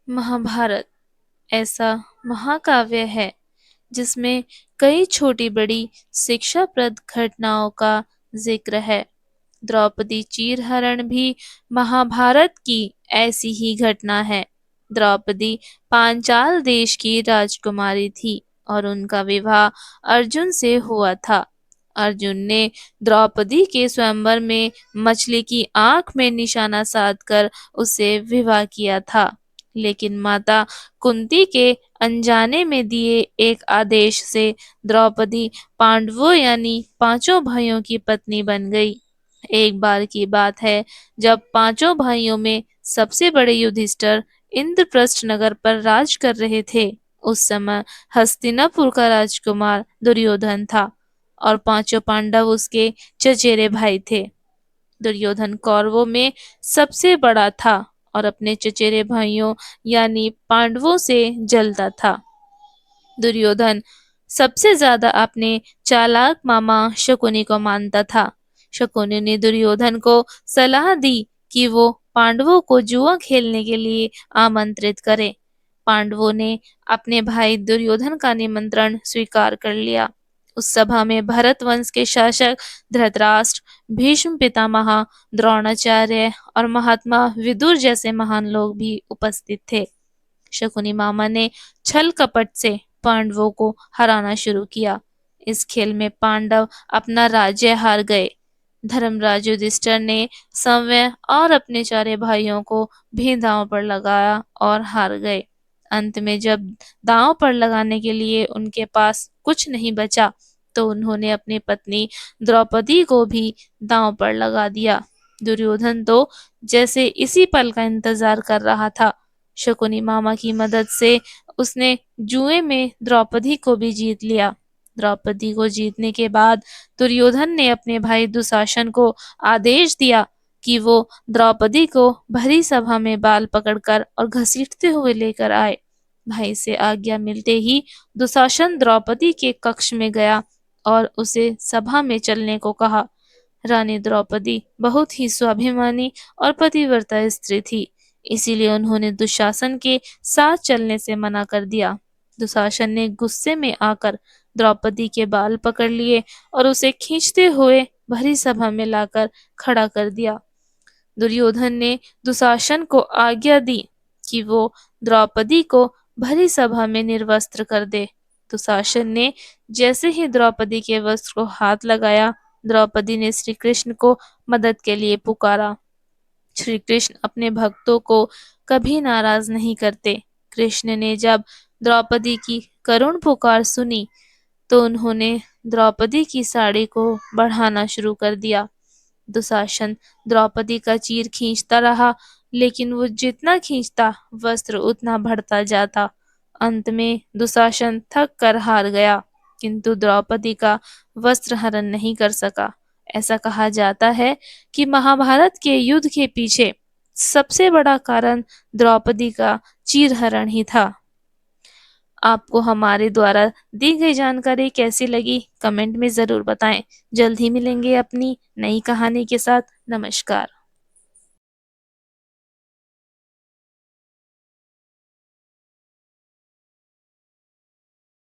महाभारत ऐसा महाकाव्य है जिसमें कई छोटी बड़ी शिक्षाप्रद घटनाओं का जिक्र है। द्रौपदी चीरहरण भी महाभारत की ऐसी ही घटना है। द्रौपदी पांचाल देश की राजकुमारी थी और उनका विवाह अर्जुन से हुआ था। अर्जुन ने द्रौपदी के स्वयंवर में मछली की आंख में निशाना साधकर उससे विवाह किया था। लेकिन माता कुंती के अनजाने में दिए एक आदेश से द्रौपदी पांडवों यानी पांचों भाइयों की पत्नी बन गई। एक बार की बात है जब पांचों भाइयों में सबसे बड़े युधिष्ठिर इंद्रप्रस्थ नगर पर राज कर रहे थे। उस समय हस्तिनापुर का राजकुमार दुर्योधन था और पांचों पांडव उसके चचेरे भाई थे। दुर्योधन कौरवों में सबसे बड़ा था और अपने चचेरे भाइयों यानी पांडवों से जलता था। दुर्योधन सबसे ज्यादा अपने चालाक मामा शकुनी को मानता था। शकुनी ने दुर्योधन को सलाह दी कि वो पांडवों को जुआ खेलने के लिए आमंत्रित करे। पांडवों ने अपने भाई दुर्योधन का निमंत्रण स्वीकार कर लिया। उस सभा में भरत वंश के शासक धृतराष्ट्र, भीष्म पितामह, द्रोणाचार्य और महात्मा विदुर जैसे महान लोग भी उपस्थित थे। शकुनी मामा ने छल कपट से पांडवों को हराना शुरू किया। इस खेल में पांडव अपना राज्य हार गए। धर्मराज युधिष्ठिर ने संवय और अपने चारे भाइयों को भी दांव पर लगाया और हार गए। अंत में जब दांव पर लगाने के लिए उनके पास कुछ नहीं बचा तो उन्होंने अपनी पत्नी द्रौपदी को भी दांव पर लगा दिया। दुर्योधन तो जैसे इसी पल का इंतजार कर रहा था। शकुनी मामा की मदद से उसने जुए में द्रौपदी को भी जीत लिया। द्रौपदी को जीतने के बाद दुर्योधन ने अपने भाई दुशासन को आदेश दिया कि वो द्रौपदी को भरी सभा में बाल पकड़कर और घसीटते हुए लेकर आए। भाई से आज्ञा मिलते ही दुशासन द्रौपदी के कक्ष में गया और उसे सभा में चलने को कहा। रानी द्रौपदी बहुत ही स्वाभिमानी और पतिव्रता स्त्री थी, इसीलिए उन्होंने दुशासन के साथ चलने से मना कर दिया। दुशासन ने गुस्से में आकर द्रौपदी के बाल पकड़ लिए और उसे खींचते हुए भरी सभा में लाकर खड़ा कर दिया। दुर्योधन ने दुशासन को आज्ञा दी कि वो द्रौपदी को भरी सभा में निर्वस्त्र कर दे। दुशासन ने जैसे ही द्रौपदी के वस्त्र को हाथ लगाया, द्रौपदी ने श्री कृष्ण को मदद के लिए पुकारा। श्री कृष्ण अपने भक्तों को कभी नाराज नहीं करते। कृष्ण ने जब द्रौपदी की करुण पुकार सुनी तो उन्होंने द्रौपदी की साड़ी को बढ़ाना शुरू कर दिया। दुशासन द्रौपदी का चीर खींचता रहा, लेकिन वो जितना खींचता वस्त्र उतना बढ़ता जाता। अंत में दुशासन थक कर हार गया, किंतु द्रौपदी का वस्त्र हरण नहीं कर सका। ऐसा कहा जाता है कि महाभारत के युद्ध के पीछे सबसे बड़ा कारण द्रौपदी का चीरहरण ही था। आपको हमारे द्वारा दी गई जानकारी कैसी लगी कमेंट में ज़रूर बताएं। जल्द ही मिलेंगे अपनी नई कहानी के साथ। नमस्कार।